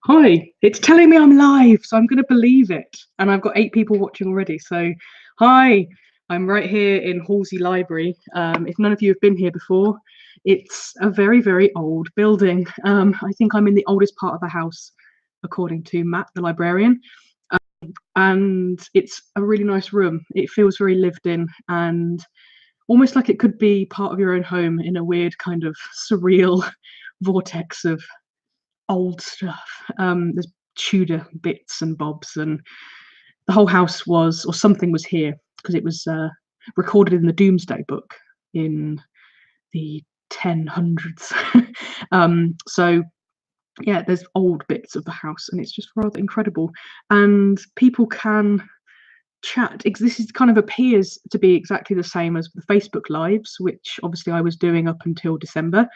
Hi, it's telling me I'm live, so I'm going to believe it. And I've got 8 people watching already. So, hi, I'm right here in Halsey Library. If none of you have been here before, it's a very, very old building. I think I'm in the oldest part of the house, according to Matt, the librarian. And it's a really nice room. It feels very lived in and almost like it could be part of your own home in a weird kind of surreal vortex of old stuff. There's Tudor bits and bobs, and the whole house was, or something was here, because it was recorded in the Doomsday Book in the 1000s. So yeah, there's old bits of the house, and it's just rather incredible. And people can chat. This is kind of appears to be exactly the same as the Facebook lives, which obviously I was doing up until December.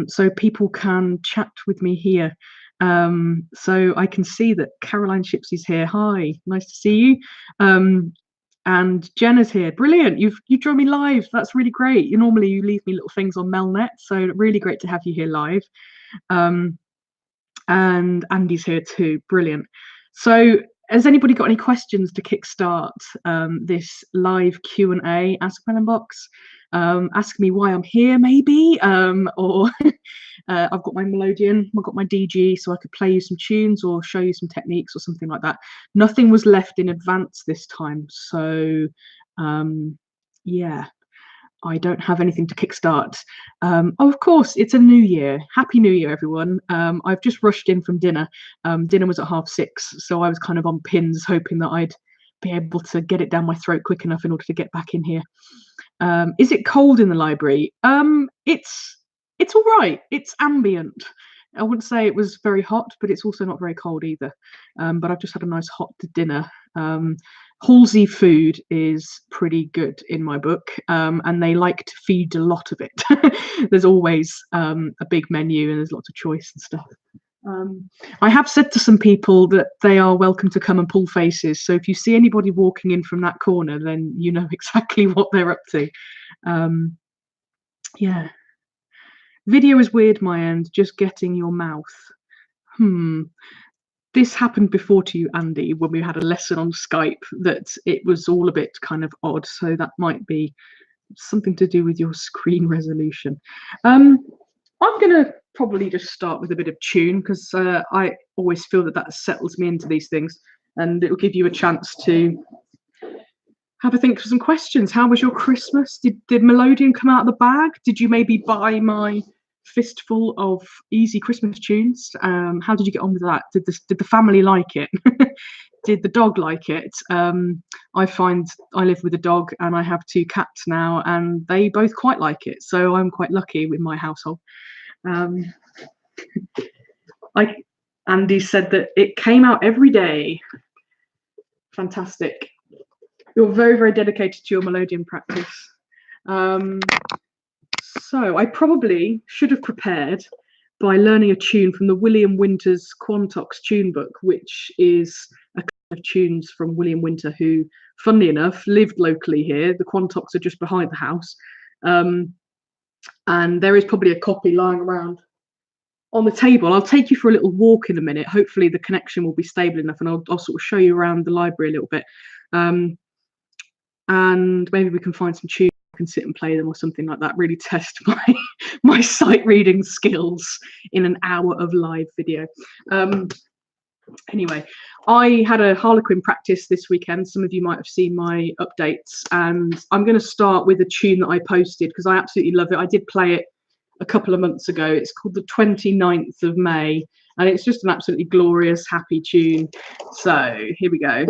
So people can chat with me here. So I can see that Caroline Shipsy's here. Hi, nice to see you. And Jenna's here. Brilliant. You joined me live. That's really great. Normally you leave me little things on Melnet, so really great to have you here live. And Andy's here too. Brilliant. So has anybody got any questions to kickstart this live Q&A Ask Mel box? Ask me why I'm here, maybe, or I've got my Melodeon, I've got my DG, so I could play you some tunes or show you some techniques or something like that. Nothing was left in advance this time, so yeah, I don't have anything to kickstart. Oh, of course, it's a new year. Happy New Year, everyone. I've just rushed in from dinner. Dinner was at 6:30, so I was kind of on pins, hoping that I'd be able to get it down my throat quick enough in order to get back in here. Is it cold in the library? It's all right. It's ambient. I wouldn't say it was very hot, but it's also not very cold either. But I've just had a nice hot dinner. Halsey food is pretty good in my book, and they like to feed a lot of it. There's always a big menu and there's lots of choice and stuff. I have said to some people that they are welcome to come and pull faces, so if you see anybody walking in from that corner, then you know exactly what they're up to. Yeah, video is weird my end, just getting your mouth. This happened before to you, Andy, when we had a lesson on Skype, that it was all a bit kind of odd, so that might be something to do with your screen resolution. I'm going to probably just start with a bit of tune, because I always feel that settles me into these things, and it will give you a chance to have a think for some questions. How was your Christmas? Did Melodeon come out of the bag? Did you maybe buy my fistful of easy Christmas tunes? How did you get on with that? Did the family like it? Did the dog like it? I find I live with a dog and I have 2 cats now, and they both quite like it, so I'm quite lucky with my household. Andy said that it came out every day. Fantastic. You're very, very dedicated to your Melodeon practice. So I probably should have prepared by learning a tune from the William Winter's Quantox tune book, which is a kind of tunes from William Winter, who, funnily enough, lived locally here. The Quantox are just behind the house. And there is probably a copy lying around on the table. I'll take you for a little walk in a minute. Hopefully the connection will be stable enough, and I'll sort of show you around the library a little bit. And maybe we can find some tunes, I can sit and play them or something like that, really test my sight reading skills in an hour of live video. Anyway, I had a Harlequin practice this weekend. Some of you might have seen my updates, and I'm going to start with a tune that I posted because I absolutely love it. I did play it a couple of months ago. It's called the 29th of May, and it's just an absolutely glorious, happy tune. So here we go.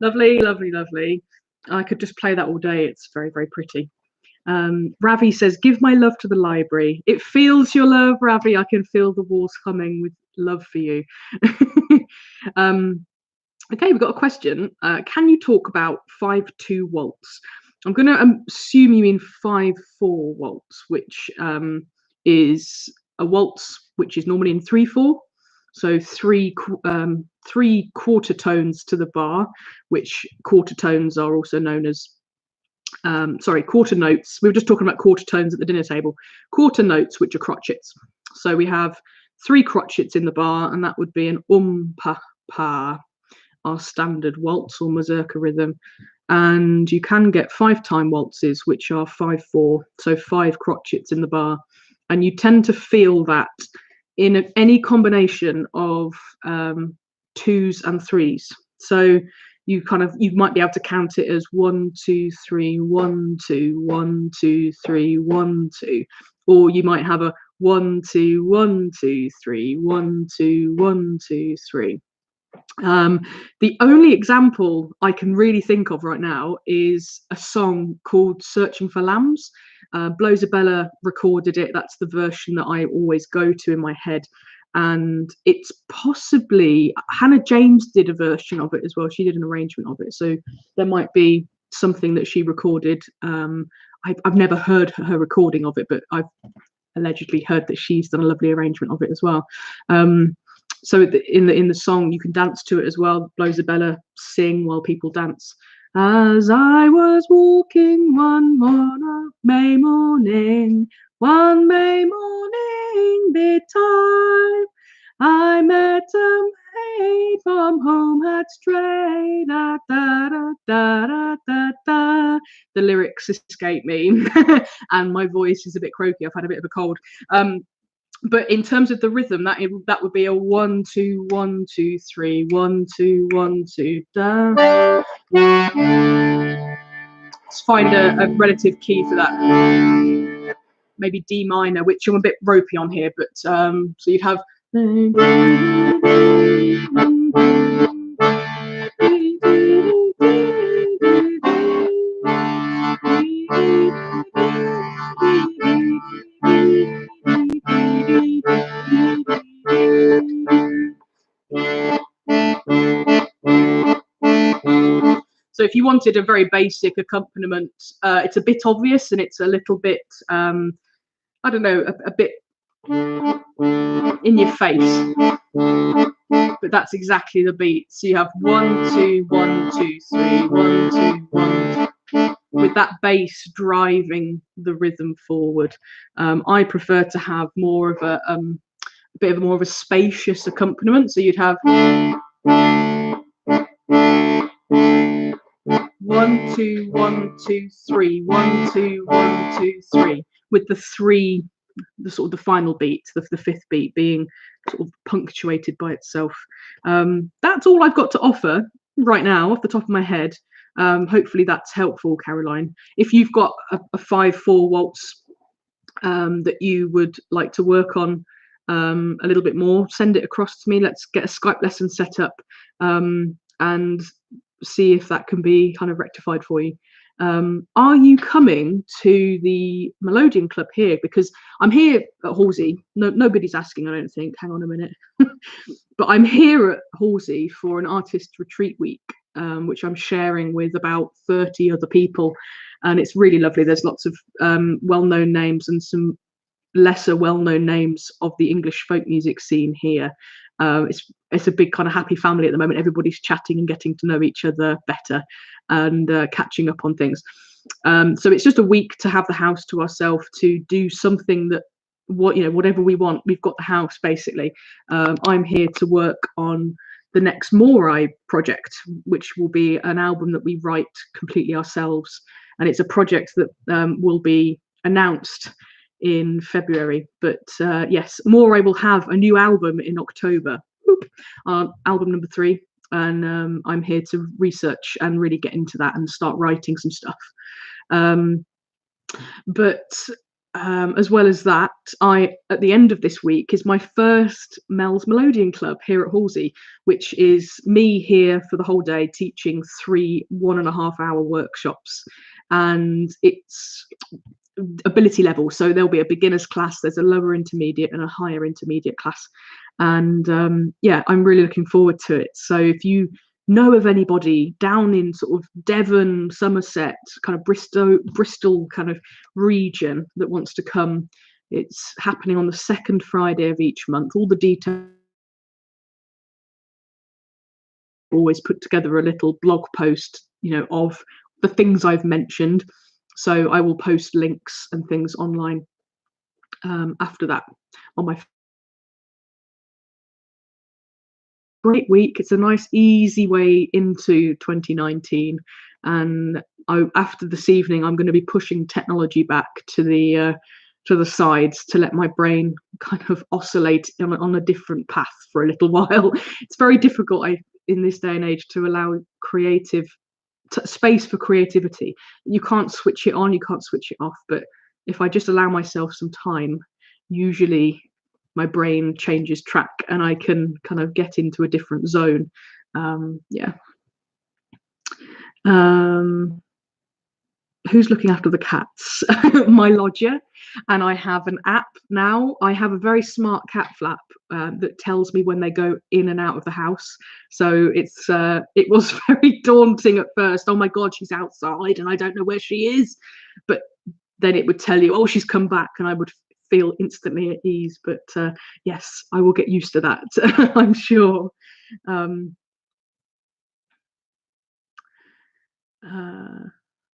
Lovely, lovely, lovely. I could just play that all day. It's very, very pretty. Ravi says, give my love to the library. It feels your love, Ravi. I can feel the walls humming with love for you. Okay, we've got a question. Can you talk about 5/2 waltz? I'm going to assume you mean 5/4 waltz, which is a waltz which is normally in 3/4. So three quarter tones to the bar, which quarter tones are also known as quarter notes. We were just talking about quarter tones at the dinner table. Quarter notes, which are crotchets. So we have 3 crotchets in the bar, and that would be an pa pa, our standard waltz or mazurka rhythm. And you can get 5-time waltzes, which are 5/4, so 5 crotchets in the bar. And you tend to feel that in any combination of 2s and 3s. So you might be able to count it as 1, 2, 3, 1, 2, 1, 2, 3, 1, 2, or you might have a 1, 2, 1, 2, 3, 1, 2, 1, 2, 3. The only example I can really think of right now is a song called Searching for Lambs. Blowzabella recorded it. That's the version that I always go to in my head. And it's possibly Hannah James did a version of it as well. She did an arrangement of it. So there might be something that she recorded. I've never heard her recording of it, but I've allegedly heard that she's done a lovely arrangement of it as well. So in the song, you can dance to it as well. Blowzabella sing while people dance. As I was walking one May morning, one May morning betime, I met a maid from home had strayed. Da, da, da, da, da, da. The lyrics escape me, and my voice is a bit croaky. I've had a bit of a cold. But in terms of the rhythm, that would be a 1, 2, 1, 2, 3, 1, 2, 1, 2. Da. Let's find a relative key for that. Maybe D minor, which I'm a bit ropey on here, but so you'd have. So if you wanted a very basic accompaniment, it's a bit obvious and it's a little bit, I don't know, a bit in your face. But that's exactly the beat. So you have 1, 2, 1, 2, 3, 1, 2, 1, 2, with that bass driving the rhythm forward. I prefer to have more of a bit more of a spacious accompaniment. So you'd have 1, 2, 1, 2, 3, 1, 2, 1, 2, 3, with the 3, the sort of the final beat, the 5th beat being sort of punctuated by itself. That's all I've got to offer right now off the top of my head. Hopefully that's helpful, Caroline. If you've got a 5/4 waltz that you would like to work on a little bit more, send it across to me. Let's get a Skype lesson set up and see if that can be kind of rectified for you. Are you coming to the Melodeon Club here? Because I'm here at Halsey. Nobody's asking, I don't think. Hang on a minute. But I'm here at Halsey for an artist retreat week, which I'm sharing with about 30 other people. And it's really lovely. There's lots of well-known names and some lesser well-known names of the English folk music scene here. It's a big kind of happy family at the moment. Everybody's chatting and getting to know each other better and catching up on things. So it's just a week to have the house to ourselves, to do something that whatever we want. We've got the house basically. I'm here to work on the next Morai project, which will be an album that we write completely ourselves, and it's a project that will be announced in February. But yes, Morai will have a new album in October, album number 3, and I'm here to research and really get into that and start writing some stuff. But as well as that, at the end of this week is my first Mel's Melodeon Club here at Halsey, which is me here for the whole day teaching 3 1.5 hour workshops, and it's ability level. So there'll be a beginner's class, there's a lower intermediate and a higher intermediate class, and yeah, I'm really looking forward to it. So if you know of anybody down in sort of Devon, Somerset, kind of Bristol kind of region that wants to come, it's happening on the second Friday of each month. All the details, always put together a little blog post, you know, of the things I've mentioned. So I will post links and things online after that on my great week. It's a nice easy way into 2019, and after this evening I'm going to be pushing technology back to the sides to let my brain kind of oscillate on a different path for a little while. It's very difficult in this day and age to allow creative space for creativity. You can't switch it on, you can't switch it off, but if I just allow myself some time, usually my brain changes track and I can kind of get into a different zone. Yeah. Who's looking after the cats? My lodger. And I have an app now. I have a very smart cat flap that tells me when they go in and out of the house. So it was very daunting at first. Oh my God, she's outside and I don't know where she is. But then it would tell you, oh, she's come back, and I would feel instantly at ease. But yes, I will get used to that. I'm sure.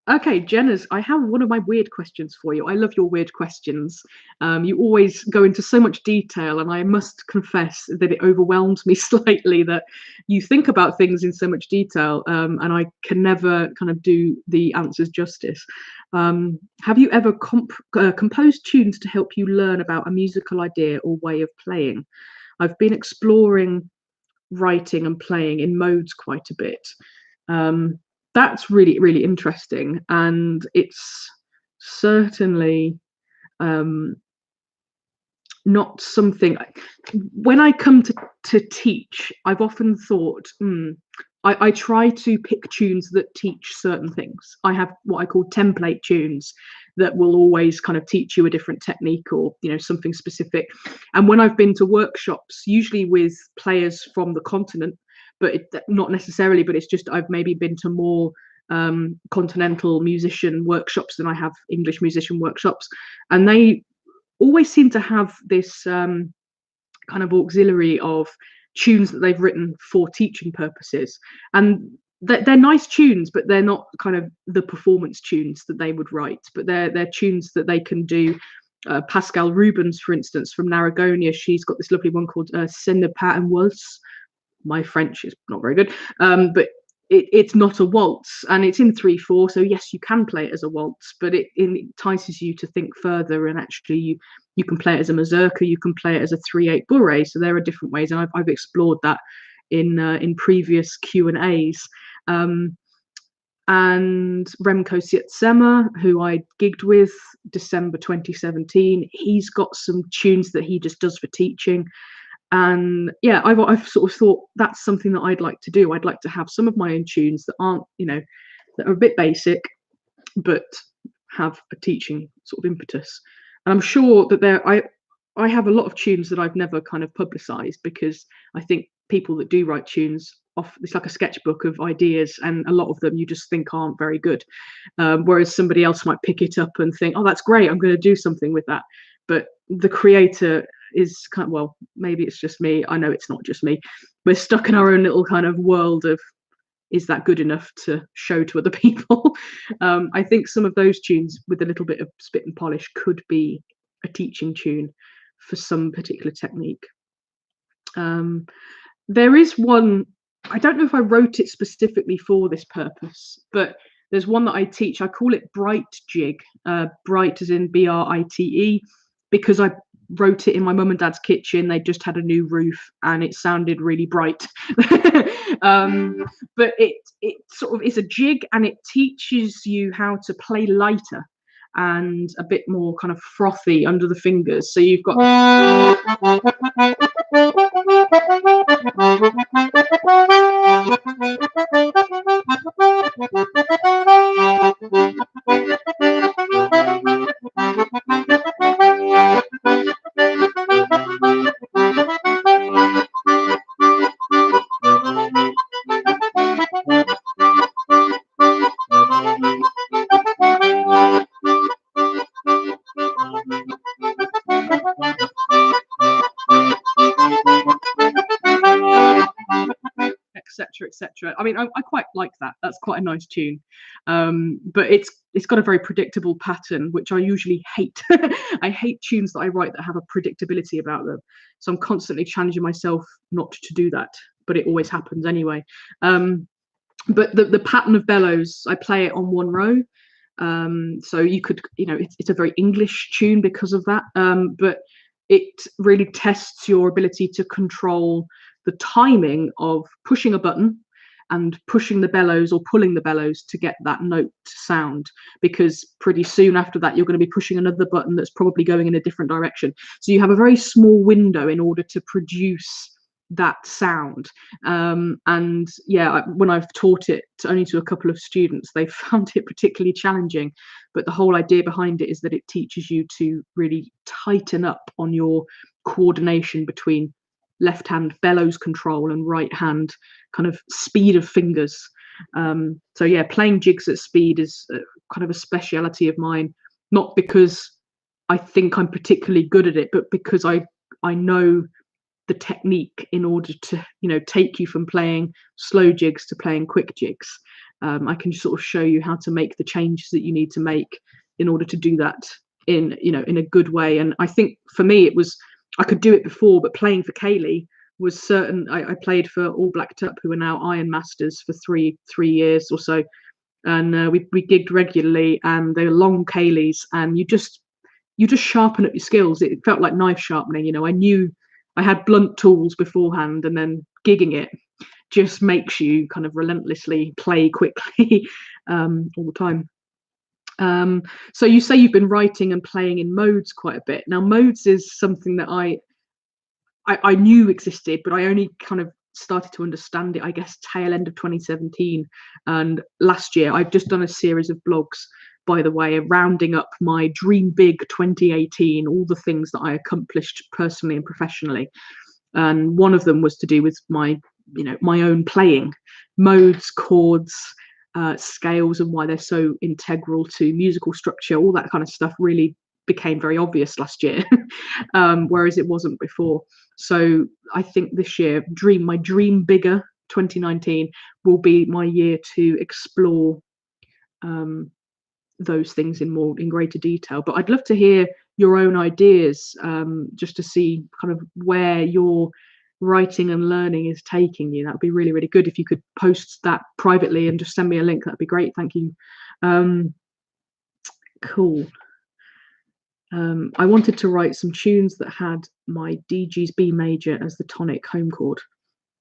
Okay, Jenna's, I have one of my weird questions for you. I love your weird questions. You always go into so much detail, and I must confess that it overwhelms me slightly that you think about things in so much detail, and I can never kind of do the answers justice. Have you ever composed tunes to help you learn about a musical idea or way of playing? I've been exploring writing and playing in modes quite a bit. That's really, really interesting, and it's certainly not something. When I come to teach, I've often thought, I try to pick tunes that teach certain things. I have what I call template tunes that will always kind of teach you a different technique or, you know, something specific. And when I've been to workshops, usually with players from the continent, but not necessarily, but it's just I've maybe been to more continental musician workshops than I have English musician workshops, and they always seem to have this kind of auxiliary of tunes that they've written for teaching purposes, and they're nice tunes, but they're not kind of the performance tunes that they would write, but they're tunes that they can do. Pascal Rubens, for instance, from Narragonia, she's got this lovely one called Ce n'est pas un waltz. My French is not very good, but it's not a waltz, and it's in 3/4. So yes, you can play it as a waltz, but it entices you to think further. And actually, you can play it as a mazurka, you can play it as a 3/8 bourrée. So there are different ways, and I've explored that in previous Q&As. And Remco Sietsema, who I gigged with December 2017, he's got some tunes that he just does for teaching. And yeah, I've sort of thought that's something that I'd like to do. I'd like to have some of my own tunes that aren't, you know, that are a bit basic, but have a teaching sort of impetus. And I'm sure that I have a lot of tunes that I've never kind of publicized, because I think people that do write tunes, it's like a sketchbook of ideas, and a lot of them you just think aren't very good. Whereas somebody else might pick it up and think, oh, that's great, I'm going to do something with that. But the creator is kind of, well, maybe it's just me. I know it's not just me. We're stuck in our own little kind of world of, is that good enough to show to other people? I think some of those tunes with a little bit of spit and polish could be a teaching tune for some particular technique. There is one, I don't know if I wrote it specifically for this purpose, but there's one that I teach. I call it Bright Jig, bright as in BRITE, because I wrote it in my mum and dad's kitchen. They just had a new roof and it sounded really bright. But it sort of is a jig, and it teaches you how to play lighter. and a bit more kind of frothy under the fingers. So you've got etc., etc. I mean, I quite like that. That's quite a nice tune, but it's got a very predictable pattern, which I usually hate. I hate tunes that I write that have a predictability about them. So I'm constantly challenging myself not to do that, but it always happens anyway. But the pattern of bellows, I play it on one row. So you could, it's a very English tune because of that. But it really tests your ability to control the timing of pushing a button and pushing the bellows or pulling the bellows to get that note to sound, because pretty soon after that you're going to be pushing another button that's probably going in a different direction. So you have a very small window in order to produce that sound. And yeah, when I've taught it only to a couple of students, they found it particularly challenging, but the whole idea behind it is that it teaches you to really tighten up on your coordination between left hand bellows control and right hand kind of speed of fingers. So yeah, playing jigs at speed is kind of a speciality of mine, not because I think I'm particularly good at it, but because I know the technique in order to take you from playing slow jigs to playing quick jigs. I can sort of show you how to make the changes that you need to make in order to do that in a good way. And I think for me I could do it before, but playing for Kaylee was certain. I played for All Blacked Up, who are now Iron Masters, for three years or so, and we gigged regularly, and they were long Kayleys, and you just sharpen up your skills. It felt like knife sharpening. I knew I had blunt tools beforehand, and then gigging it just makes you kind of relentlessly play quickly all the time. So you say you've been writing and playing in modes quite a bit. Now, modes is something that I knew existed, but I only kind of started to understand it, I guess, tail end of 2017. And last year, I've just done a series of blogs, by the way, rounding up my Dream Big 2018, all the things that I accomplished personally and professionally. And one of them was to do with my own playing, modes, chords, scales, and why they're so integral to musical structure. All that kind of stuff really became very obvious last year, whereas it wasn't before. So I think this year, my Dream Bigger 2019 will be my year to explore those things in greater detail. But I'd love to hear your own ideas, just to see kind of where your writing and learning is taking you. That would be really, really good if you could post that privately and just send me a link. That'd be great. Thank you. Cool. I wanted to write some tunes that had my DG's B major as the tonic home chord.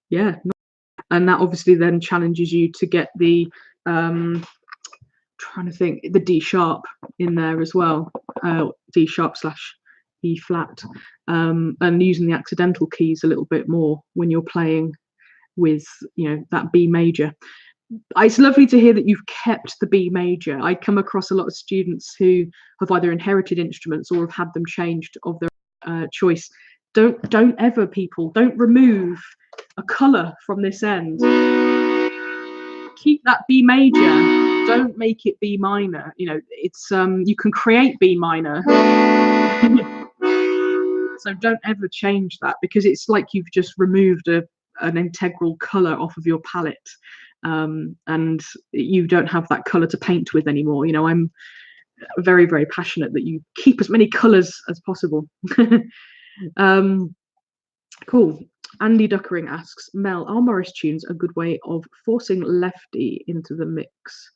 Yeah, and that obviously then challenges you to get the trying to think, the D sharp in there as well, D sharp / E flat, and using the accidental keys a little bit more when you're playing with that B major. It's lovely to hear that you've kept the B major. I come across a lot of students who have either inherited instruments or have had them changed of their choice. Don't ever, people, don't remove a colour from this end. Keep that B major. Don't make it B minor. It's you can create B minor. So don't ever change that, because it's like you've just removed an integral colour off of your palette. And you don't have that colour to paint with anymore. I'm very, very passionate that you keep as many colours as possible. Cool. Andy Duckering asks, Mel, are Morris tunes a good way of forcing lefty into the mix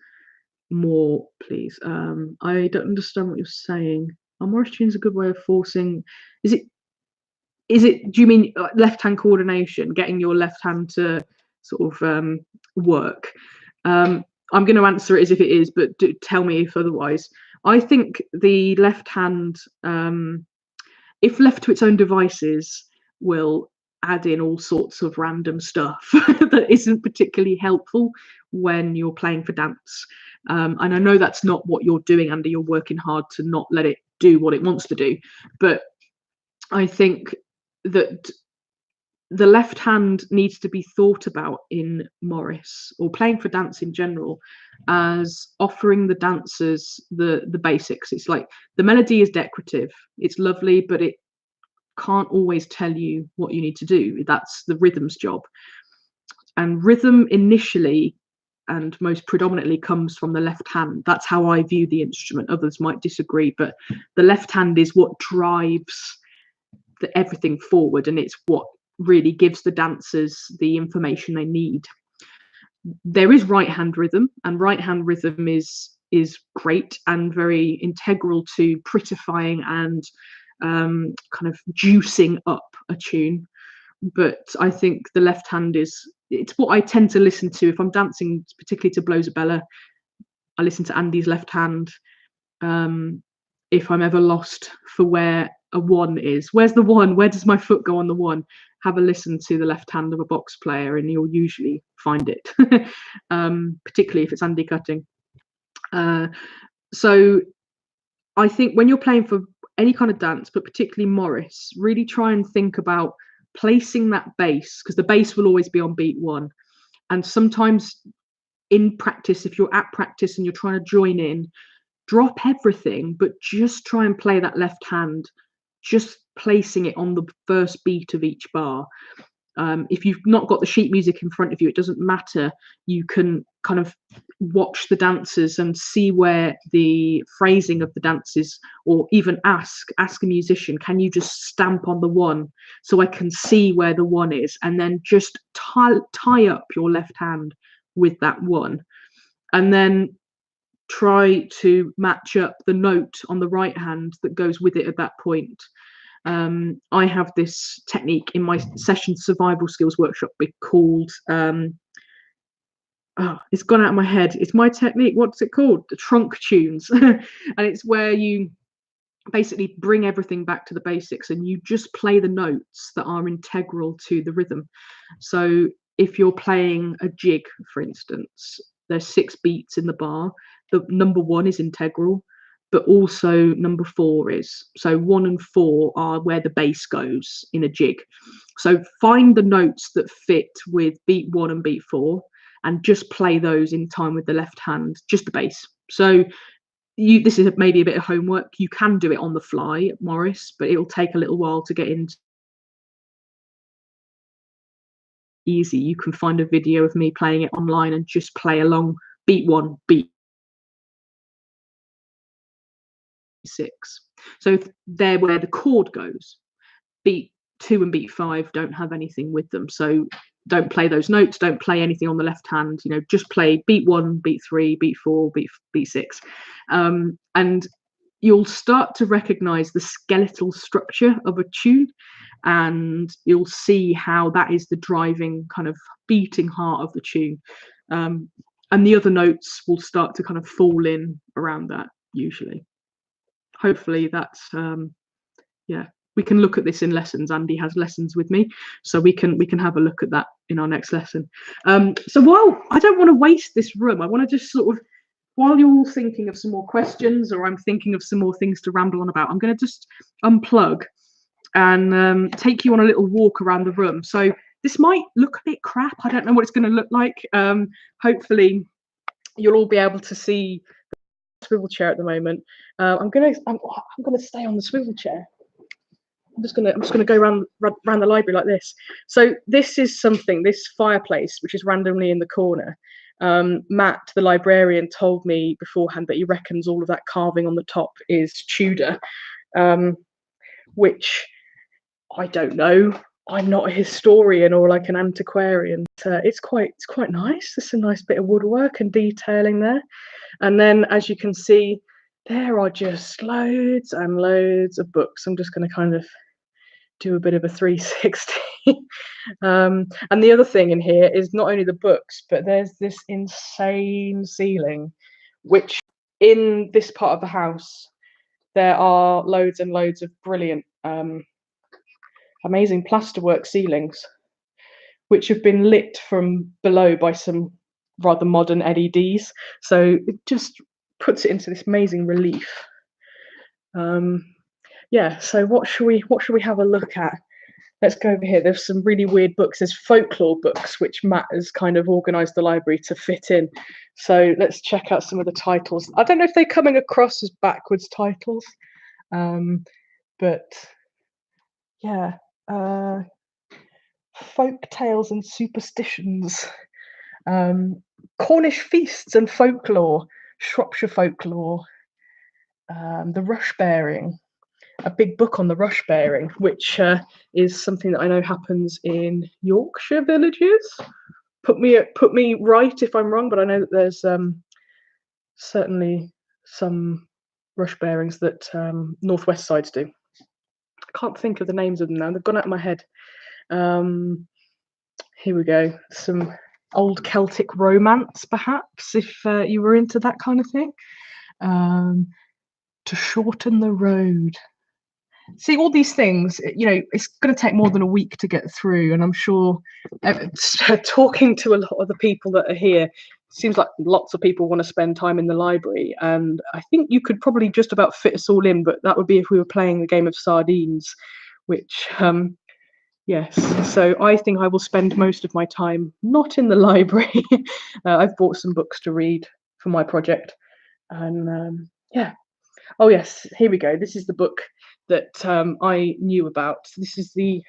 more, please? I don't understand what you're saying. Are Morris tunes a good way of forcing? Is it? Do you mean left-hand coordination, getting your left hand to sort of work? I'm going to answer it as if it is, but tell me if otherwise. I think the left hand, if left to its own devices, will add in all sorts of random stuff that isn't particularly helpful when you're playing for dance. And I know that's not what you're doing, Andy. You're working hard to not let it do what it wants to do. But I think that the left hand needs to be thought about in Morris, or playing for dance in general, as offering the dancers the basics. It's like the melody is decorative, it's lovely, but it can't always tell you what you need to do. That's the rhythm's job. And rhythm initially and most predominantly comes from the left hand. That's how I view the instrument. Others might disagree, but the left hand is what drives everything forward, and it's what really gives the dancers the information they need. There is right hand rhythm, and right hand rhythm is great and very integral to prettifying and kind of juicing up a tune. But I think the left hand it's what I tend to listen to if I'm dancing, particularly to Blows a Bella. I listen to Andy's left hand. If I'm ever lost for where a one is, where's the one? Where does my foot go on the one? Have a listen to the left hand of a box player, and you'll usually find it. Particularly if it's Andy cutting. So I think when you're playing for any kind of dance, but particularly Morris, really try and think about placing that bass, because the bass will always be on beat one. And sometimes in practice, if you're at practice and you're trying to join in, drop everything, but just try and play that left hand, just placing it on the first beat of each bar. If you've not got the sheet music in front of you, it doesn't matter. You can kind of watch the dancers and see where the phrasing of the dances, or even ask a musician, can you just stamp on the one so I can see where the one is? And then just tie up your left hand with that one, and then try to match up the note on the right hand that goes with it at that point. I have this technique in my session survival skills workshop called it's gone out of my head. It's my technique. What's it called? The trunk tunes. And it's where you basically bring everything back to the basics and you just play the notes that are integral to the rhythm. So if you're playing a jig, for instance, there's 6 beats in the bar. The number 1 is integral, but also number 4 is. So 1 and 4 are where the bass goes in a jig. So find the notes that fit with beat 1 and beat 4 and just play those in time with the left hand, just the bass. So this is maybe a bit of homework. You can do it on the fly, Morris, but it'll take a little while to get into easy. You can find a video of me playing it online and just play along beat 1, beat 6. So they're where the chord goes. Beat 2 and beat 5 don't have anything with them, so don't play those notes, don't play anything on the left hand, you know, just play beat 1, beat 3, beat 4, beat 6. And you'll start to recognize the skeletal structure of a tune, and you'll see how that is the driving kind of beating heart of the tune. And the other notes will start to kind of fall in around that usually. Hopefully that's yeah, we can look at this in lessons. Andy has lessons with me, so we can have a look at that in our next lesson. So while I don't want to waste this room, I want to just sort of, while you're all thinking of some more questions or I'm thinking of some more things to ramble on about, I'm going to just unplug and take you on a little walk around the room. So this might look a bit crap. I don't know what it's going to look like. Hopefully you'll all be able to see the swivel chair at the moment. I'm gonna stay on the swivel chair. I'm just gonna go around the library like this. So this is something, this fireplace, which is randomly in the corner. Matt, the librarian, told me beforehand that he reckons all of that carving on the top is Tudor, which I don't know. I'm not a historian or like an antiquarian. It's quite nice. There's a nice bit of woodwork and detailing there. And then, as you can see, there are just loads and loads of books. I'm just going to kind of do a bit of a 360. And the other thing in here is not only the books, but there's this insane ceiling, which in this part of the house, there are loads and loads of brilliant, amazing plasterwork ceilings, which have been lit from below by some rather modern LEDs. So it just puts it into this amazing relief. Yeah, so what should we have a look at? Let's go over here. There's some really weird books. There's folklore books, which Matt has kind of organised the library to fit in. So let's check out some of the titles. I don't know if they're coming across as backwards titles, but yeah, folk tales and superstitions, Cornish feasts and folklore, Shropshire folklore, the rush bearing, a big book on the rush bearing, which is something that I know happens in Yorkshire villages. Put me right if I'm wrong, but I know that there's certainly some rush bearings that northwest sides do. I can't think of the names of them now. They've gone out of my head. Here we go. Some old Celtic romance, perhaps, if you were into that kind of thing. To shorten the road. See, all these things, you know, it's going to take more than a week to get through, and I'm sure talking to a lot of the people that are here, seems like lots of people want to spend time in the library, and I think you could probably just about fit us all in, but that would be if we were playing a game of sardines, which yes, so I think I will spend most of my time not in the library. I've bought some books to read for my project, and yeah. Oh yes, here we go. This is the book that I knew about. This is the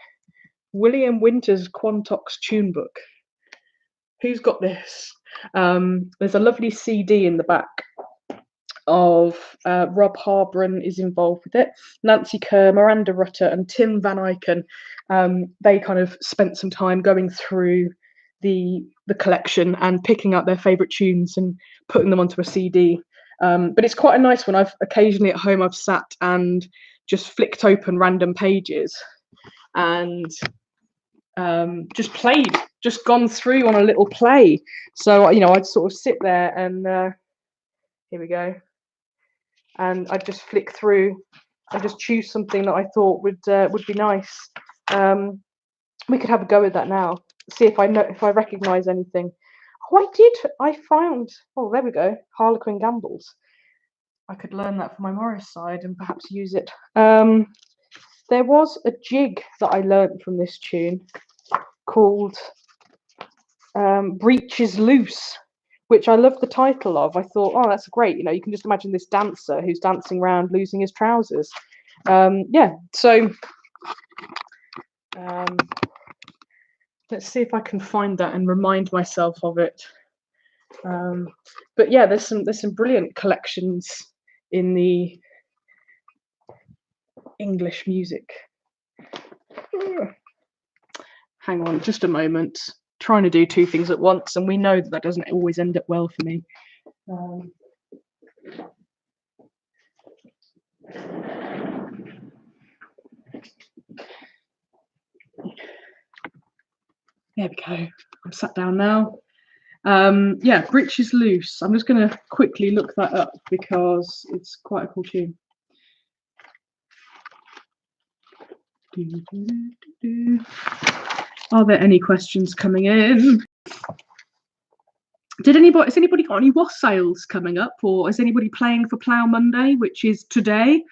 William Winters Quantox tune book. Who's got this? There's a lovely CD in the back of Rob Harbron is involved with it. Nancy Kerr, Miranda Rutter, and Tim Van Eycken. They kind of spent some time going through the collection and picking out their favourite tunes and putting them onto a CD. But it's quite a nice one. I've occasionally at home I've sat and just flicked open random pages and just played, just gone through on a little play. So, you know, I'd sort of sit there and here we go. And I'd just flick through and just choose something that I thought would be nice. We could have a go at that now. See if I recognise anything. Oh, I found. Oh, there we go. Harlequin Gambles. I could learn that for my Morris side and perhaps use it. There was a jig that I learnt from this tune called Breeches Loose, which I love the title of. I thought, oh, that's great. You know, you can just imagine this dancer who's dancing around losing his trousers. Yeah, so let's see if I can find that and remind myself of it. But yeah, there's some brilliant collections in the English music. Hang on just a moment. Trying to do two things at once, and we know that doesn't always end up well for me. There we go. I'm sat down now. Yeah, Britches Loose. I'm just going to quickly look that up because it's quite a cool tune. Are there any questions coming in? Has anybody got any wassails coming up, or is anybody playing for Plough Monday, which is today,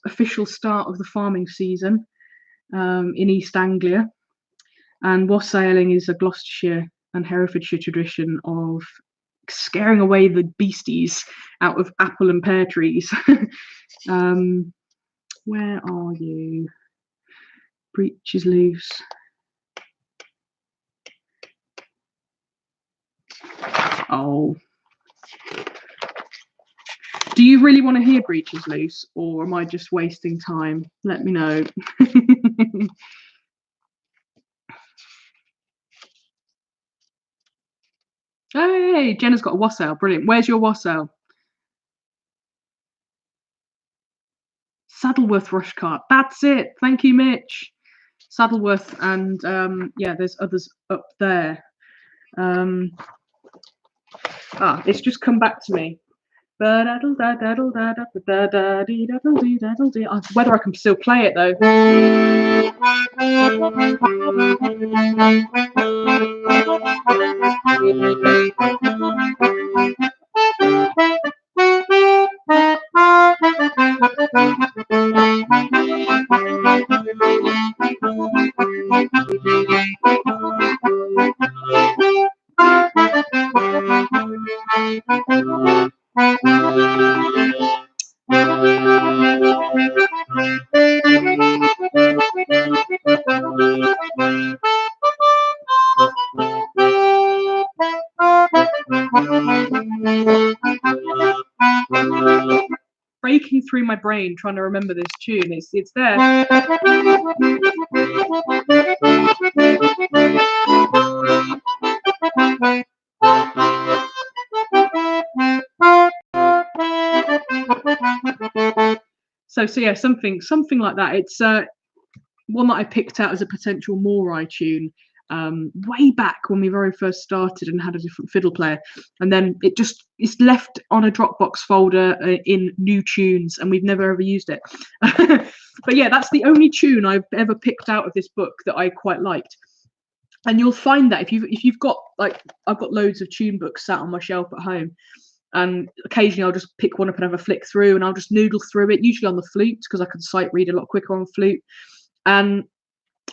official start of the farming season in East Anglia? And wassailing is a Gloucestershire and Herefordshire tradition of scaring away the beasties out of apple and pear trees. Where are you? Breeches Loose. Oh. Do you really want to hear Breeches Loose, or am I just wasting time? Let me know. Hey, Jenna's got a wassail. Brilliant. Where's your wassail? Saddleworth Rush Cart. That's it. Thank you, Mitch. Saddleworth, and yeah, there's others up there. It's just come back to me. Whether I can still play it though. Breaking through my brain trying to remember this tune. It's there. So yeah, something like that. It's one that I picked out as a potential Morai tune way back when we very first started and had a different fiddle player, and then it's left on a Dropbox folder in new tunes, and we've never ever used it. But yeah, that's the only tune I've ever picked out of this book that I quite liked. And you'll find that if you've got, like, I've got loads of tune books sat on my shelf at home, and occasionally I'll just pick one up and have a flick through, and I'll just noodle through it, usually on the flute because I can sight read a lot quicker on flute. And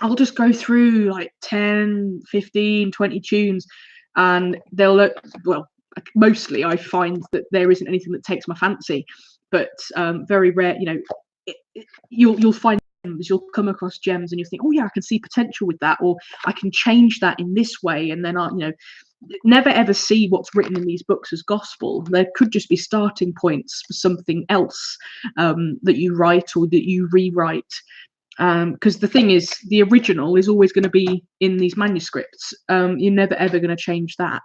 I'll just go through like 10, 15, 20 tunes, and they'll look, well, mostly I find that there isn't anything that takes my fancy, but very rare, you'll find gems, you'll come across gems and you'll think, oh yeah, I can see potential with that, or I can change that in this way. And then never ever see what's written in these books as gospel. There could just be starting points for something else that you write or that you rewrite. Because the thing is, the original is always going to be in these manuscripts. You're never ever going to change that,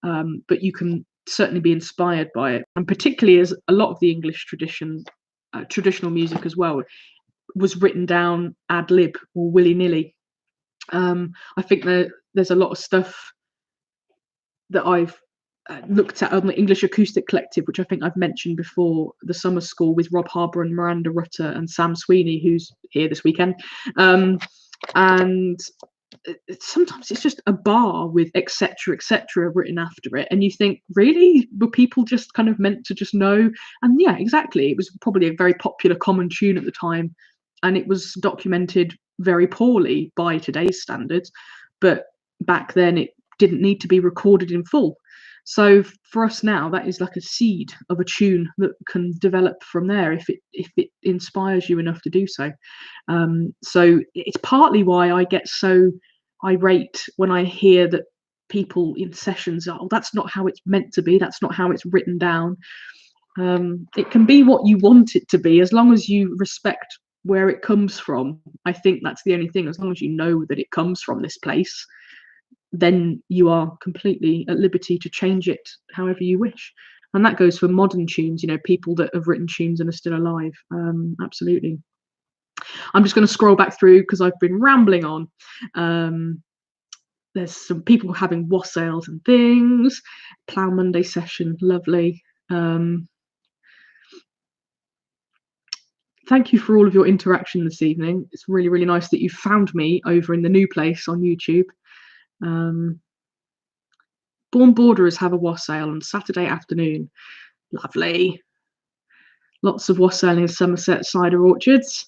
but you can certainly be inspired by it. And particularly as a lot of the English traditional music as well was written down ad lib or willy-nilly. I think there's a lot of stuff that I've looked at on the English Acoustic Collective, which I think I've mentioned before, the summer school with Rob Harbour and Miranda Rutter and Sam Sweeney, who's here this weekend. And sometimes it's just a bar with etc written after it, and you think, really, were people just kind of meant to just know? And yeah, exactly, it was probably a very popular common tune at the time, and it was documented very poorly by today's standards, but back then it didn't need to be recorded in full. So for us now, that is like a seed of a tune that can develop from there if it inspires you enough to do so. So it's partly why I get so irate when I hear that people in sessions are, oh, that's not how it's meant to be, that's not how it's written down. It can be what you want it to be, as long as you respect where it comes from. I think that's the only thing. As long as you know that it comes from this place, then you are completely at liberty to change it however you wish. And that goes for modern tunes, people that have written tunes and are still alive. Absolutely. I'm just going to scroll back through because I've been rambling on. There's some people having wassails and things. Plough Monday session, lovely. Thank you for all of your interaction this evening. It's really, really nice that you found me over in the new place on YouTube. Born Borderers have a wassail on Saturday afternoon. Lovely. Lots of wassailing in Somerset cider orchards.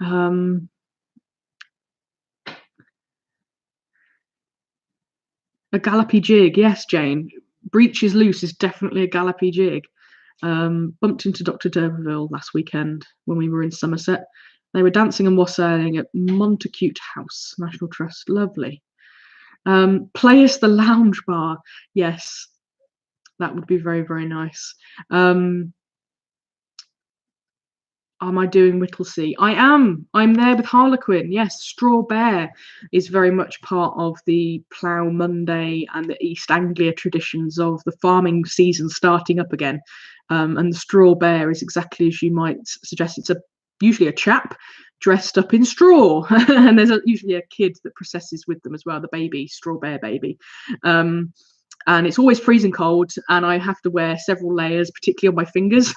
A gallopy jig, yes, Jane. Britches Loose is definitely a gallopy jig. Bumped into Dr. D'Urberville last weekend when we were in Somerset. They were dancing and wassailing at Montacute House, National Trust. Lovely. Play us the lounge bar. Yes, that would be very, very nice. Am I doing Whittlesea? I am. I'm there with Harlequin. Yes, Straw Bear is very much part of the Plough Monday and the East Anglia traditions of the farming season starting up again. And the Straw Bear is exactly as you might suggest. It's usually a chap dressed up in straw, and there's usually a kid that processes with them as well, the baby, Straw Bear baby. and it's always freezing cold, and I have to wear several layers, particularly on my fingers,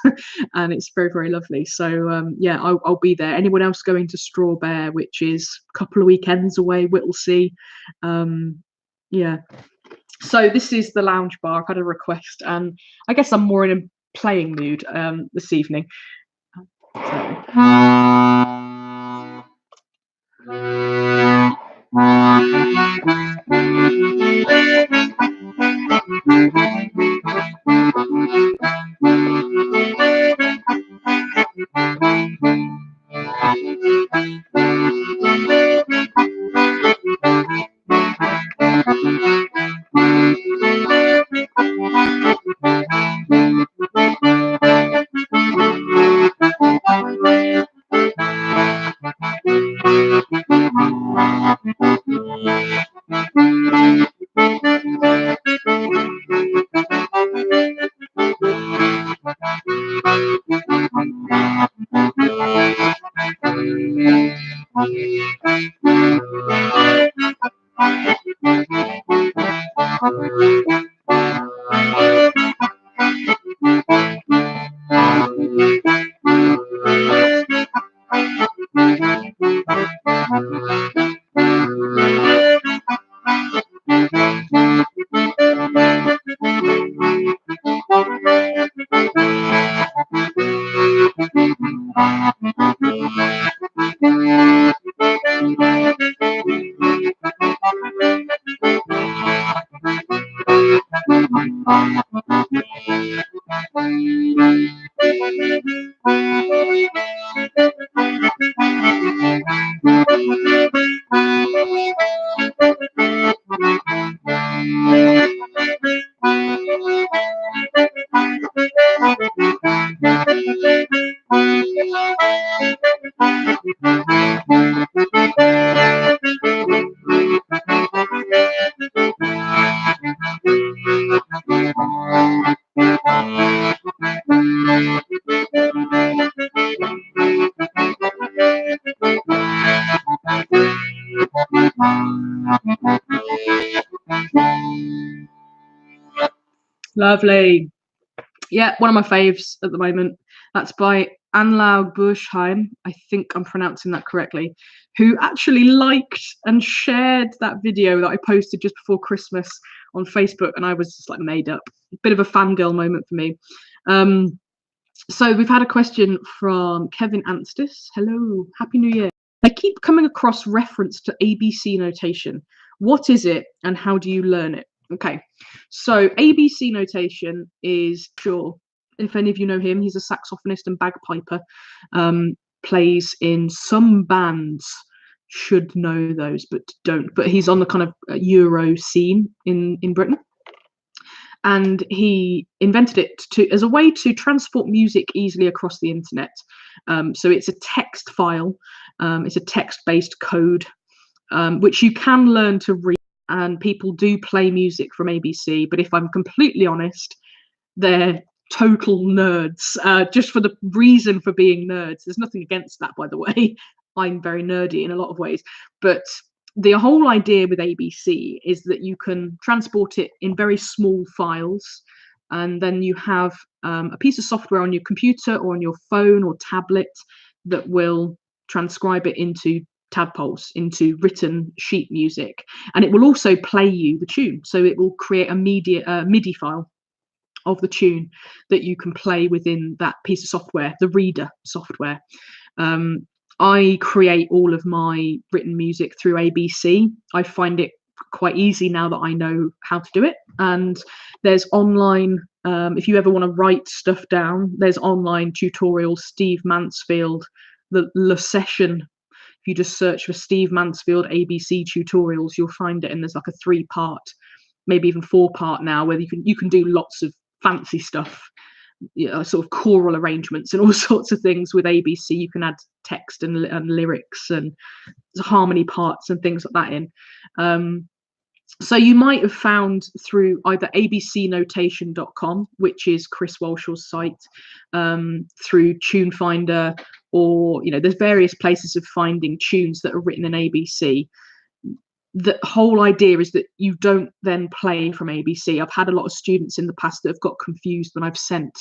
and it's very, very lovely. So yeah, I'll be there. Anyone else going to Straw Bear, which is a couple of weekends away, Whittlesea? Yeah. So this is the lounge bar. I've had a request, and I guess I'm more in a playing mood this evening. Lovely. Yeah, one of my faves at the moment. That's by Anlaug Buschheim. I think I'm pronouncing that correctly. Who actually liked and shared that video that I posted just before Christmas on Facebook, and I was just like made up. Bit of a fangirl moment for me. So we've had a question from Kevin Anstis. Hello, Happy New Year. I keep coming across reference to ABC notation. What is it, and how do you learn it? Okay, so ABC notation is, sure, if any of you know him, he's a saxophonist and bagpiper, plays in some bands, should know those, but don't. But he's on the kind of Euro scene in Britain. And he invented it as a way to transport music easily across the internet. So it's a text file, it's a text-based code, which you can learn to read, and people do play music from ABC, but if I'm completely honest, they're total nerds, just for the reason for being nerds. There's nothing against that, by the way. I'm very nerdy in a lot of ways, but the whole idea with ABC is that you can transport it in very small files, and then you have a piece of software on your computer or on your phone or tablet that will transcribe it into tadpoles, into written sheet music, and it will also play you the tune. So it will create a MIDI file of the tune that you can play within that piece of software, the reader software. I create all of my written music through ABC. I find it quite easy now that I know how to do it. And there's online, if you ever want to write stuff down, there's online tutorials. Steve Mansfield, the session. If you just search for Steve Mansfield ABC tutorials, you'll find it. And there's like a 3-part, maybe even 4-part now, where you can do lots of fancy stuff. Sort of choral arrangements and all sorts of things with ABC. You can add text and lyrics and harmony parts and things like that in. So you might have found through either abcnotation.com, which is Chris Walshall's site, through TuneFinder, or there's various places of finding tunes that are written in ABC. the whole idea is that you don't then play from ABC. I've had a lot of students in the past that have got confused when I've sent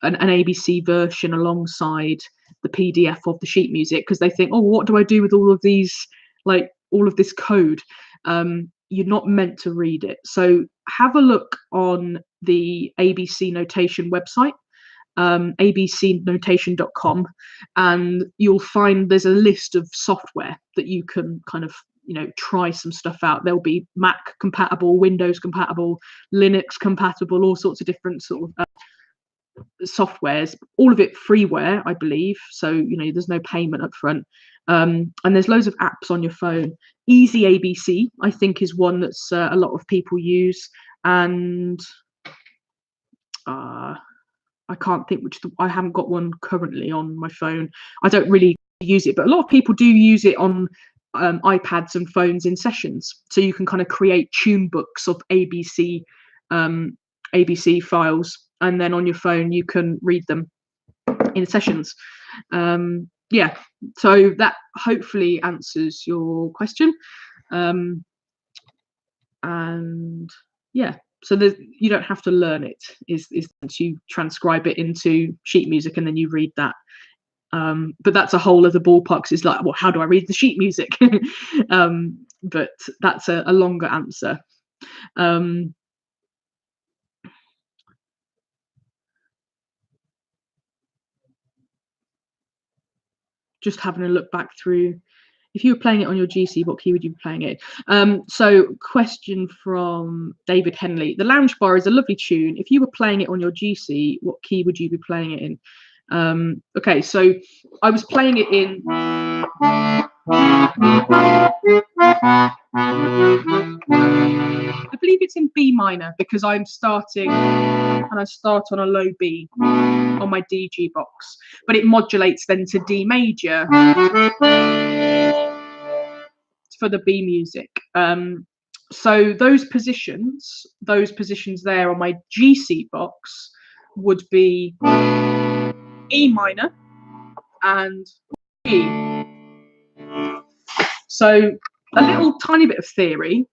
an ABC version alongside the PDF of the sheet music, because they think, oh, what do I do with all of these, like all of this code? You're not meant to read it. So have a look on the ABC Notation website, abcnotation.com, and you'll find there's a list of software that you can kind of, you know, try some stuff out. There'll be Mac compatible, Windows compatible, Linux compatible, all sorts of different sort of softwares, all of it freeware, I believe, so you know there's no payment up front. And there's loads of apps on your phone. Easy ABC, I think, is one that's a lot of people use, and I can't think which I haven't got one currently on my phone. I don't really use it, but a lot of people do use it on iPads and phones in sessions, so you can kind of create tune books of ABC files, and then on your phone you can read them in sessions. Yeah, so that hopefully answers your question. And yeah, so you don't have to learn it, is you transcribe it into sheet music and then you read that. But that's a whole other ballpark. It's like, well, how do I read the sheet music? But that's a longer answer. Just having a look back through, if you were playing it on your GC, what key would you be playing it? So question from David Henley. The Lounge Bar is a lovely tune. If you were playing it on your GC, what key would you be playing it in? Okay, so I was playing it in... I believe it's in B minor, because I'm starting and I start on a low B on my DG box, but it modulates then to D major for the B music. So those positions there on my GC box would be E minor and E. So a little tiny bit of theory,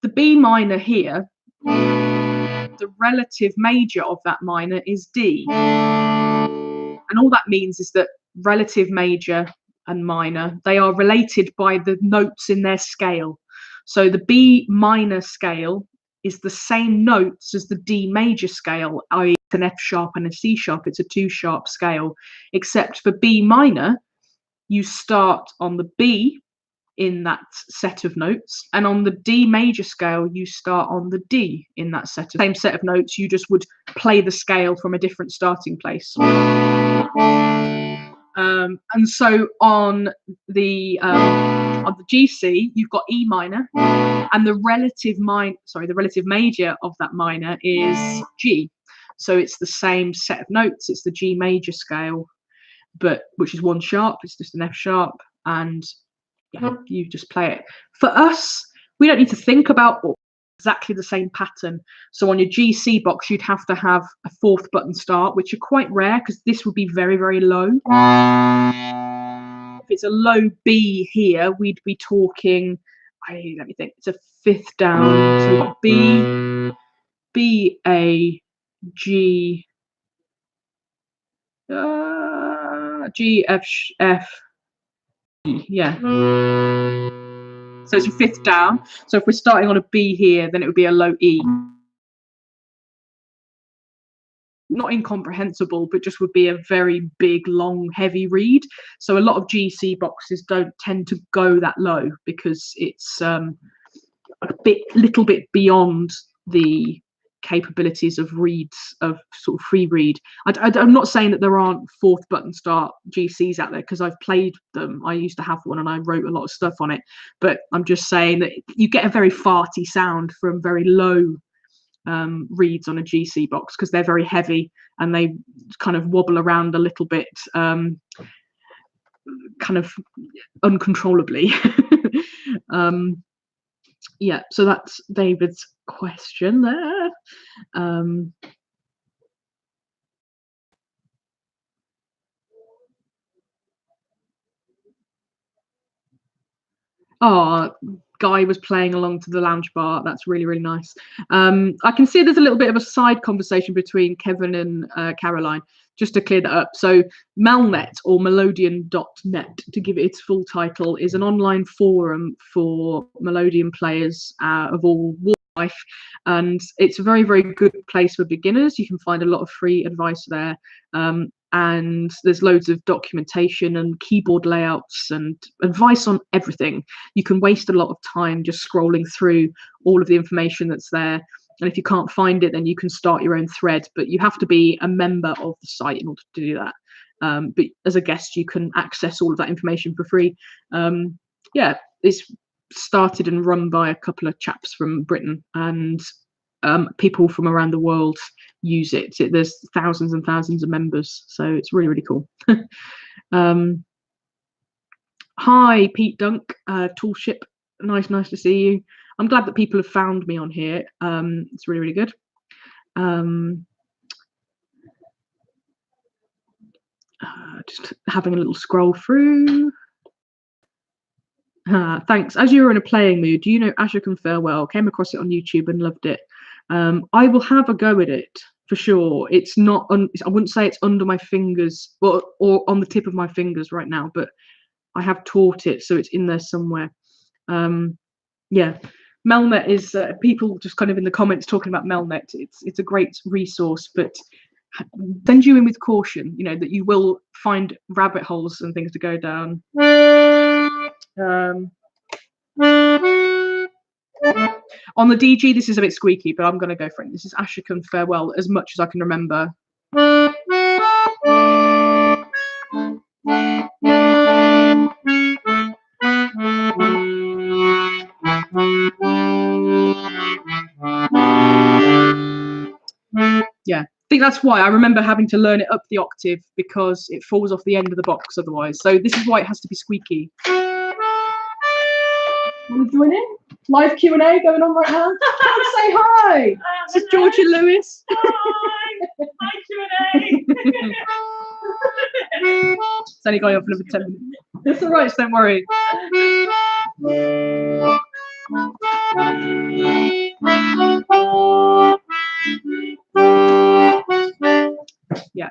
the B minor here, the relative major of that minor is D. And all that means is that relative major and minor, they are related by the notes in their scale. So the B minor scale is the same notes as the D major scale, i.e. an F sharp and a C sharp. It's a 2-sharp scale, except for B minor, you start on the B in that set of notes, and on the D major scale you start on the D in that same set of notes. You just would play the scale from a different starting place. And so on the GC you've got E minor, and the relative major of that minor is G. So it's the same set of notes. It's the G major scale, but which is 1 sharp. It's just an F sharp, and yeah, you just play it. For us, we don't need to think about exactly the same pattern. So on your GC box, you'd have to have a 4th button start, which are quite rare because this would be very, very low. If it's a low B here, we'd be talking, let me think, it's a 5th down. So we've got B, A, G, G, F, E, yeah. So it's a 5th down. So if we're starting on a B here, then it would be a low E. Not incomprehensible, but just would be a very big, long, heavy read. So a lot of GC boxes don't tend to go that low because it's a little bit beyond the capabilities of reads, of sort of free read. I'm not saying that there aren't 4th button start GCs out there, because I've played them. I used to have one and I wrote a lot of stuff on it, but I'm just saying that you get a very farty sound from very low reads on a GC box because they're very heavy and they kind of wobble around a little bit, kind of uncontrollably. Yeah, so that's David's question there. Oh, Guy was playing along to the lounge bar. That's really, really nice. I can see there's a little bit of a side conversation between Kevin and Caroline, just to clear that up. So Melnet, or Melodeon.net, to give it its full title, is an online forum for Melodeon players of all walks of life. And it's a very, very good place for beginners. You can find a lot of free advice there. And there's loads of documentation and keyboard layouts and advice on everything. You can waste a lot of time just scrolling through all of the information that's there, and if you can't find it, then you can start your own thread, but you have to be a member of the site in order to do that. But as a guest, you can access all of that information for free. Yeah, it's started and run by a couple of chaps from Britain, and people from around the world use it. There's thousands and thousands of members, so it's really, really cool. Hi, Pete Dunk, Toolship. Nice to see you. I'm glad that people have found me on here. It's really, really good. Just having a little scroll through. Thanks. As you were in a playing mood, do you know Ashok Farewell? Came across it on YouTube and loved it. I will have a go at it for sure. It's not. I wouldn't say it's under my fingers, or on the tip of my fingers right now, but I have taught it, so it's in there somewhere. Yeah, Melnet is people just kind of in the comments talking about Melnet. It's a great resource, but send you in with caution. You know that you will find rabbit holes and things to go down. On the DG, this is a bit squeaky, but I'm going to go for it. This is Ashok Farewell, as much as I can remember. Yeah, I think that's why I remember having to learn it up the octave, because it falls off the end of the box otherwise. So this is why it has to be squeaky. Want to join in? Live Q&A going on right now. Come say hi. This is Georgia Lewis. Hi. Hi, Q&A. It's only going on for another 10 minutes. It's all right, don't worry. Yeah.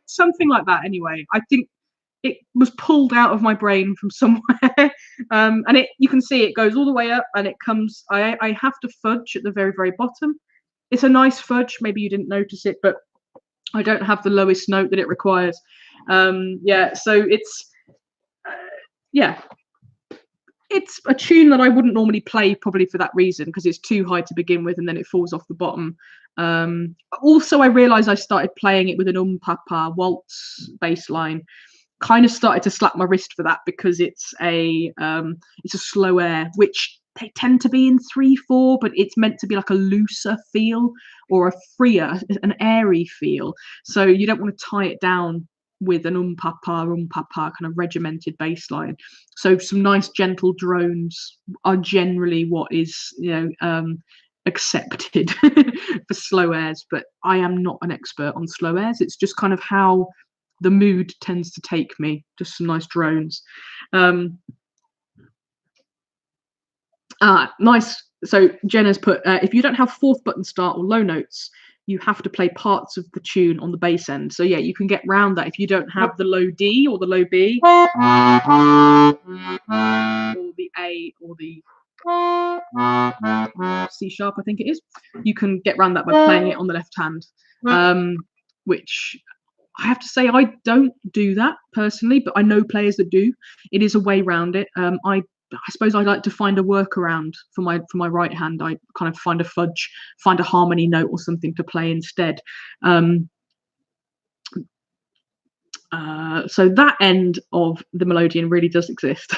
Something like that anyway. I think it was pulled out of my brain from somewhere. And you can see it goes all the way up, and it comes, I have to fudge at the very, very bottom. It's a nice fudge, maybe you didn't notice it, but I don't have the lowest note that it requires. Yeah, so it's it's a tune that I wouldn't normally play, probably for that reason, because it's too high to begin with and then it falls off the bottom. Also, I realized I started playing it with an papa waltz bass line. Kind of started to slap my wrist for that, because it's a slow air, which they tend to be in 3/4, but it's meant to be like a looser feel, or a freer, an airy feel. So you don't want to tie it down with an papa kind of regimented bass line. So some nice gentle drones are generally what is, accepted for slow airs. But I am not an expert on slow airs. It's just kind of how the mood tends to take me. Just some nice drones. Nice. So Jenna's put, if you don't have fourth button start or low notes, you have to play parts of the tune on the bass end. So yeah, you can get round that if you don't have the low D or the low B, or the A or the C sharp, I think it is. You can get around that by playing it on the left hand, which I have to say I don't do that personally, but I know players that do. It is a way around it. I suppose I like to find a workaround for my right hand. I kind of find a fudge, find a harmony note or something to play instead. So that end of the Melodeon really does exist.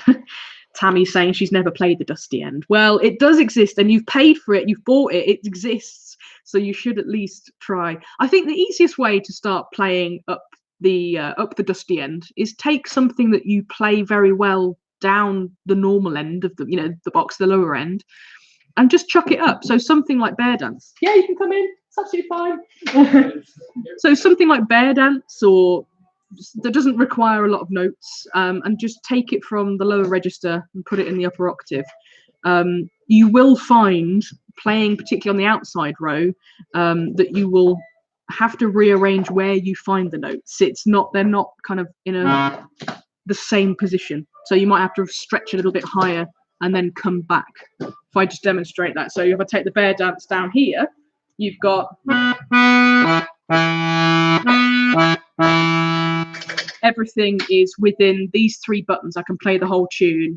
Tammy's saying she's never played the dusty end. Well, it does exist, and you've paid for it, you've bought it, it exists, so you should at least try. I think the easiest way to start playing up the dusty end is take something that you play very well down the normal end of the, you know, the box, the lower end, and just chuck it up. So something like Bear Dance. Yeah, you can come in. It's absolutely fine. So something like Bear Dance, or that doesn't require a lot of notes, and just take it from the lower register and put it in the upper octave. You will find, playing particularly on the outside row, that you will have to rearrange where you find the notes. They're not kind of in the same position, so you might have to stretch a little bit higher and then come back. If I just demonstrate that, so if I take the Bear Dance down here, you've got everything is within these 3 buttons. I can play the whole tune.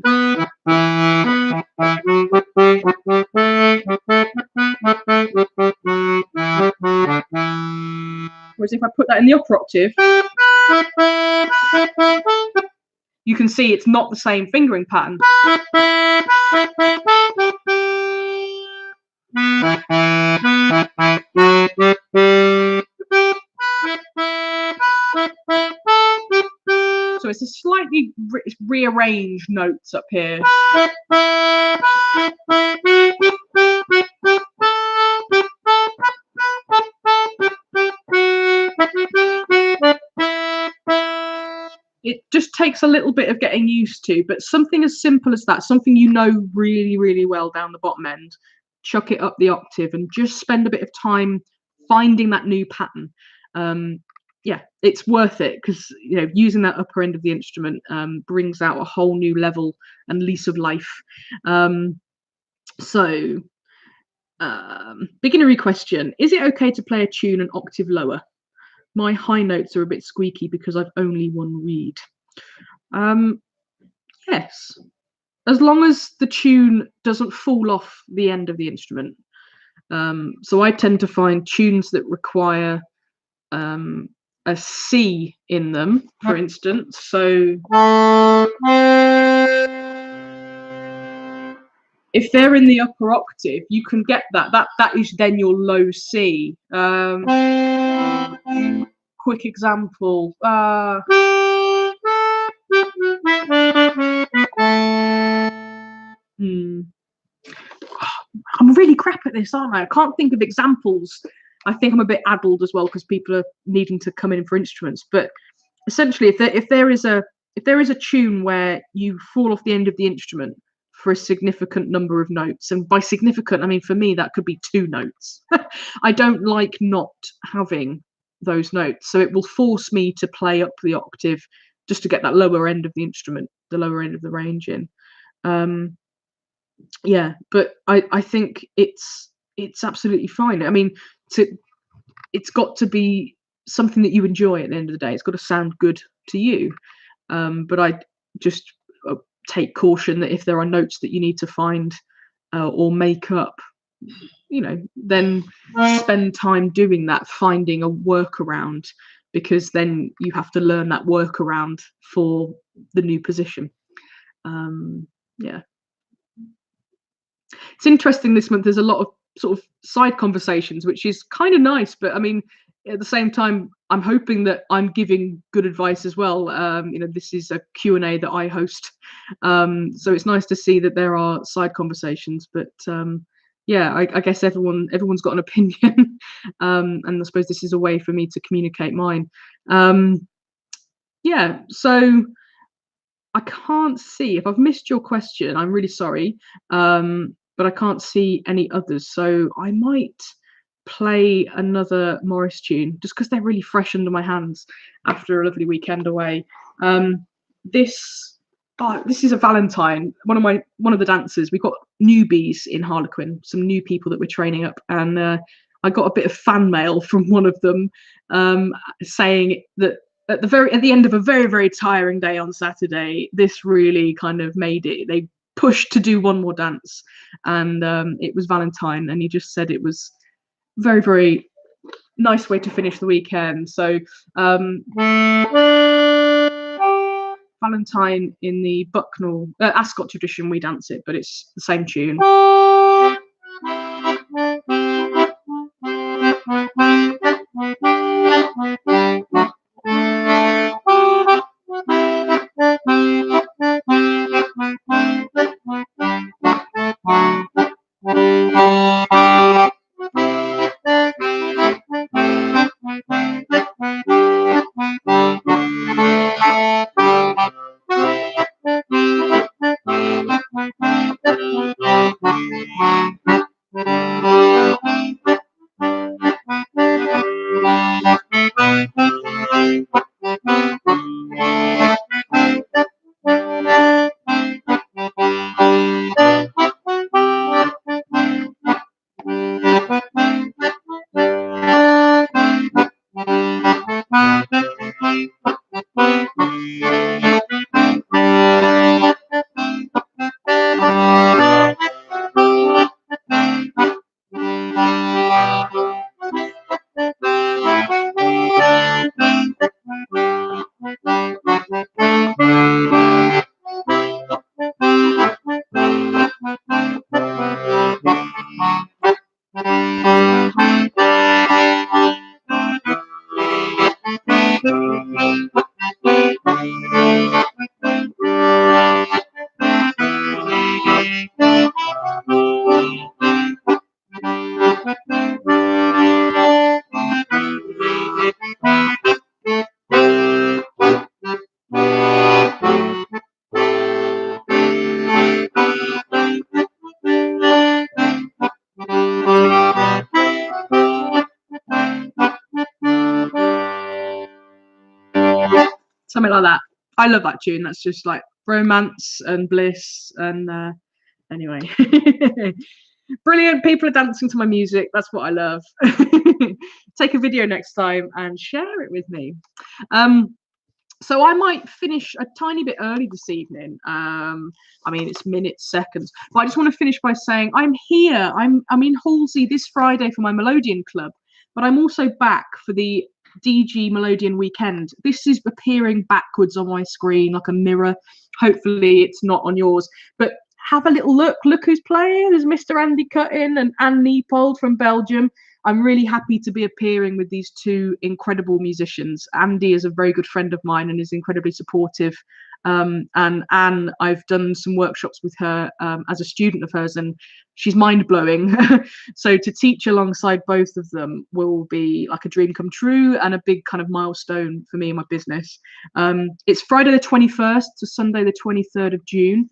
Whereas if I put that in the upper octave, you can see it's not the same fingering pattern. So it's a slightly rearranged notes up here. It just takes a little bit of getting used to, but something as simple as that, something you know really, really well down the bottom end, chuck it up the octave and just spend a bit of time finding that new pattern. Yeah, it's worth it, because you know, using that upper end of the instrument brings out a whole new level and lease of life. Beginnery question: is it okay to play a tune an octave lower? My high notes are a bit squeaky because I've only one reed. Yes, as long as the tune doesn't fall off the end of the instrument. So I tend to find tunes that require a C in them, for instance. So if they're in the upper octave, you can get that. That is then your low C. Quick example. I'm really crap at this, aren't I? I can't think of examples. I think I'm a bit addled as well, because people are needing to come in for instruments. But essentially, if there is a tune where you fall off the end of the instrument for a significant number of notes, and by significant I mean, for me that could be 2 notes. I don't like not having those notes, so it will force me to play up the octave just to get that lower end of the instrument, the lower end of the range in. Yeah, but I think it's absolutely fine. I mean, it's got to be something that you enjoy at the end of the day. It's got to sound good to you. But I just take caution that if there are notes that you need to find or make up, you know, then spend time doing that, finding a workaround, because then you have to learn that workaround for the new position. Yeah. It's interesting this month, there's a lot of sort of side conversations, which is kind of nice, but I mean, at the same time, I'm hoping that I'm giving good advice as well. You know, this is a Q&A that I host, so it's nice to see that there are side conversations. But yeah, I guess everyone's got an opinion, and I suppose this is a way for me to communicate mine. Yeah, so I can't see, if I've missed your question, I'm really sorry, but I can't see any others, so I might play another Morris tune just because they're really fresh under my hands after a lovely weekend away. This is a Valentine. One of the dancers. We've got newbies in Harlequin, some new people that we're training up, and I got a bit of fan mail from one of them saying that at the end of a very, very tiring day on Saturday, this really kind of made it. They pushed to do one more dance, and it was Valentine, and he just said it was very, very nice way to finish the weekend. So Valentine in the Bucknell Ascot tradition, we dance it, but it's the same tune. Something like that. I love that tune. That's just like romance and bliss. And anyway, brilliant. People are dancing to my music. That's what I love. Take a video next time and share it with me. So I might finish a tiny bit early this evening. I mean, it's minutes, seconds, but I just want to finish by saying I'm here. I'm in Halsey this Friday for my Melodeon club, but I'm also back for the DG Melodeon weekend. This is appearing backwards on my screen like a mirror. Hopefully it's not on yours, but have a little look. Look who's playing. There's Mr. Andy Cuttin and Anne Niepold from Belgium. I'm really happy to be appearing with these two incredible musicians. Andy is a very good friend of mine and is incredibly supportive. And Anne, I've done some workshops with her as a student of hers, and she's mind-blowing. So to teach alongside both of them will be like a dream come true and a big kind of milestone for me and my business. It's Friday the 21st to Sunday the 23rd of June.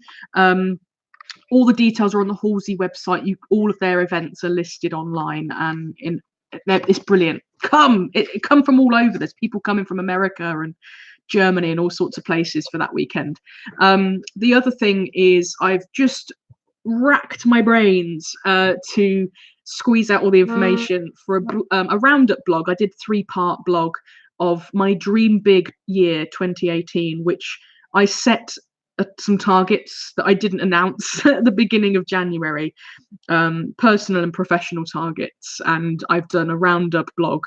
All the details are on the Halsey website. All of their events are listed online, and it's brilliant. Come from all over. There's people coming from America and Germany and all sorts of places for that weekend. The other thing is I've just racked my brains to squeeze out all the information for a roundup blog. I did 3-part blog of my dream big year 2018, which I set some targets that I didn't announce at the beginning of January, personal and professional targets, and I've done a roundup blog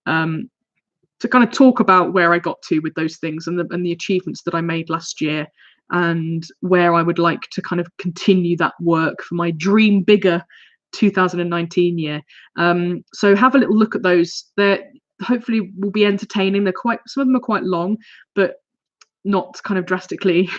to kind of talk about where I got to with those things and the achievements that I made last year, and where I would like to kind of continue that work for my dream bigger 2019 year. So have a little look at those. They're hopefully will be entertaining. Some of them are quite long, but not kind of drastically.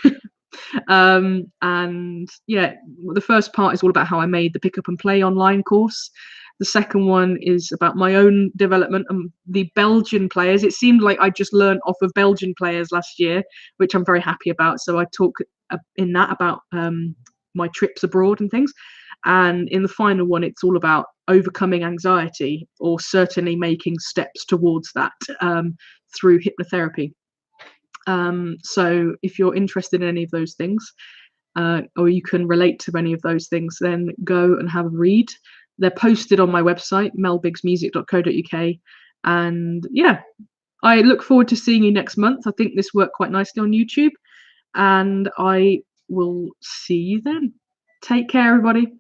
And yeah, the first part is all about how I made the pick up and play online course. The second one is about my own development and the Belgian players. It seemed like I just learned off of Belgian players last year, which I'm very happy about. So I talk in that about my trips abroad and things. And in the final one, it's all about overcoming anxiety, or certainly making steps towards that through hypnotherapy. So if you're interested in any of those things, or you can relate to any of those things, then go and have a read. They're posted on my website, melbiggsmusic.co.uk. And yeah, I look forward to seeing you next month. I think this worked quite nicely on YouTube, and I will see you then. Take care, everybody.